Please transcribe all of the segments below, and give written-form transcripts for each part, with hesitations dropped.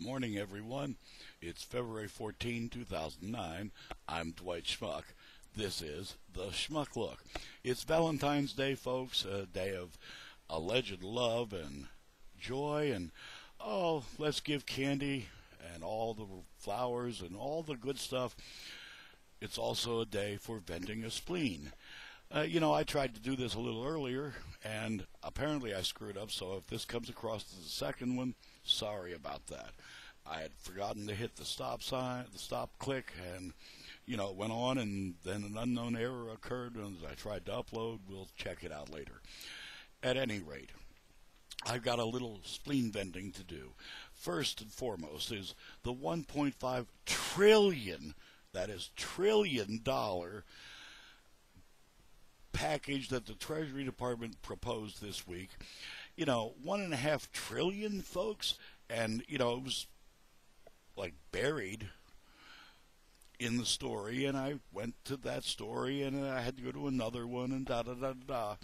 Good morning, everyone. It's February 14, 2009. I'm Dwight Schmuck. This is the Schmuck Look. It's Valentine's Day, folks, a day of alleged love and joy, and let's give candy and all the flowers and all the good stuff. It's also a day for venting a spleen. I tried to do this a little earlier, and apparently I screwed up, so if this comes across as the second one, sorry about that. I had forgotten to hit the stop sign, the stop click, and, it went on, and then an unknown error occurred, and as I tried to upload, we'll check it out later. At any rate, I've got a little spleen venting to do. First and foremost is the $1.5 trillion, that is $trillion package that the Treasury Department proposed this week. $1.5 trillion, folks, and it was like buried in the story, and I went to that story, and I had to go to another one, and da-da-da-da.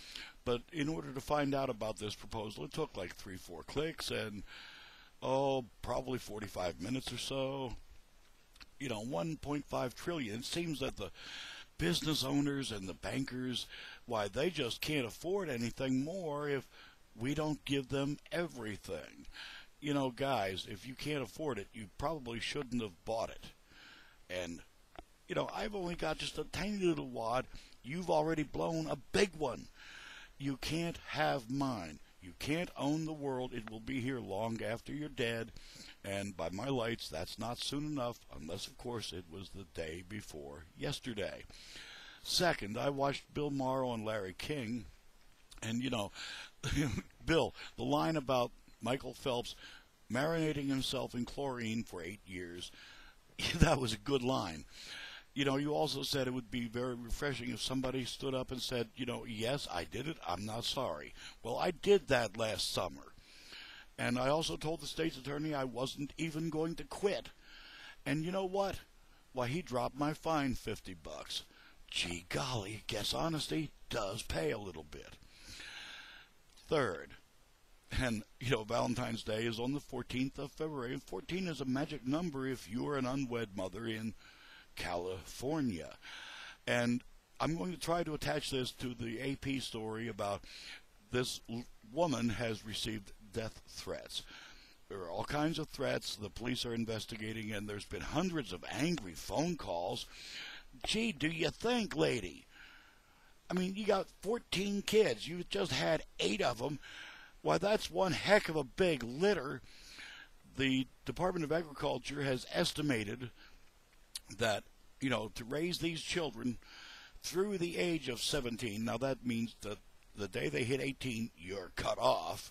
But in order to find out about this proposal, it took like 3-4 clicks, and probably 45 minutes or so. $1.5 trillion. It seems that the business owners and the bankers, why, they just can't afford anything more if we don't give them everything. Guys, if you can't afford it, you probably shouldn't have bought it. And, I've only got just a tiny little wad. You've already blown a big one. You can't have mine. You can't own the world. It will be here long after you're dead. And by my lights, that's not soon enough, unless, of course, it was the day before yesterday. Second, I watched Bill Maher and Larry King, and, Bill, the line about Michael Phelps marinating himself in chlorine for 8 years, that was a good line. You also said it would be very refreshing if somebody stood up and said, yes, I did it, I'm not sorry. Well, I did that last summer. And I also told the state's attorney I wasn't even going to quit. And you know what? Why, he dropped my fine $50. Gee golly, guess honesty does pay a little bit. Third, and, Valentine's Day is on the 14th of February. And 14 is a magic number if you're an unwed mother in California. And I'm going to try to attach this to the AP story about this woman has received death threats. There are all kinds of threats. The police are investigating, and there's been hundreds of angry phone calls. Gee, do you think, lady? I mean, you got 14 kids. You just had 8 of them. Why, that's one heck of a big litter. The Department of Agriculture has estimated that, to raise these children through the age of 17, now that means that the day they hit 18, you're cut off,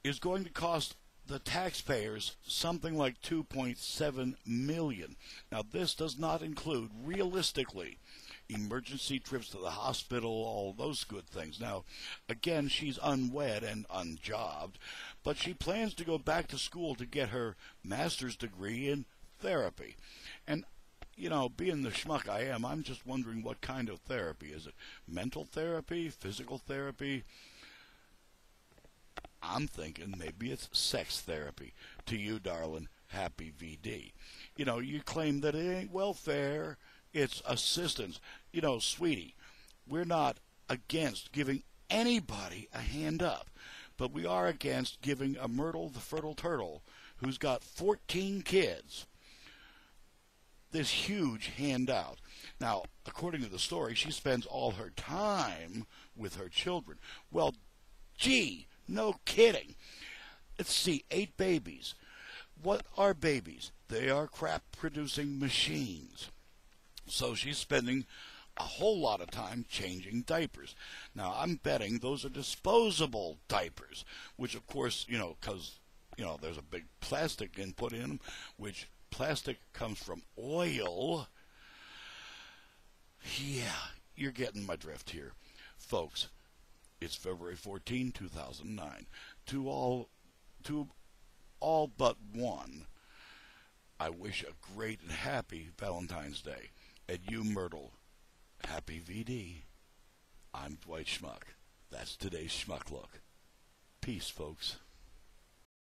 is going to cost the taxpayers something like $2.7 million. Now, this does not include, realistically, emergency trips to the hospital, all those good things. Now, again, she's unwed and unjobbed, but she plans to go back to school to get her master's degree in therapy. And, being the schmuck I am, I'm just wondering what kind of therapy. Is it mental therapy, physical therapy? I'm thinking maybe it's sex therapy. To you, darling, happy VD. You claim that it ain't welfare, it's assistance. Sweetie, we're not against giving anybody a hand up, but we are against giving a Myrtle the fertile turtle, who's got 14 kids, this huge handout. Now, according to the story, she spends all her time with her children. Well, gee, no kidding. Let's see, 8 babies. What are babies? They are crap-producing machines. So she's spending a whole lot of time changing diapers. Now, I'm betting those are disposable diapers, which, of course, because, there's a big plastic input in them, which plastic comes from oil. Yeah, you're getting my drift here. Folks, it's February 14, 2009. To all but one, I wish a great and happy Valentine's Day. And you, Myrtle, happy VD. I'm Dwight Schmuck. That's today's Schmuck Look. Peace, folks.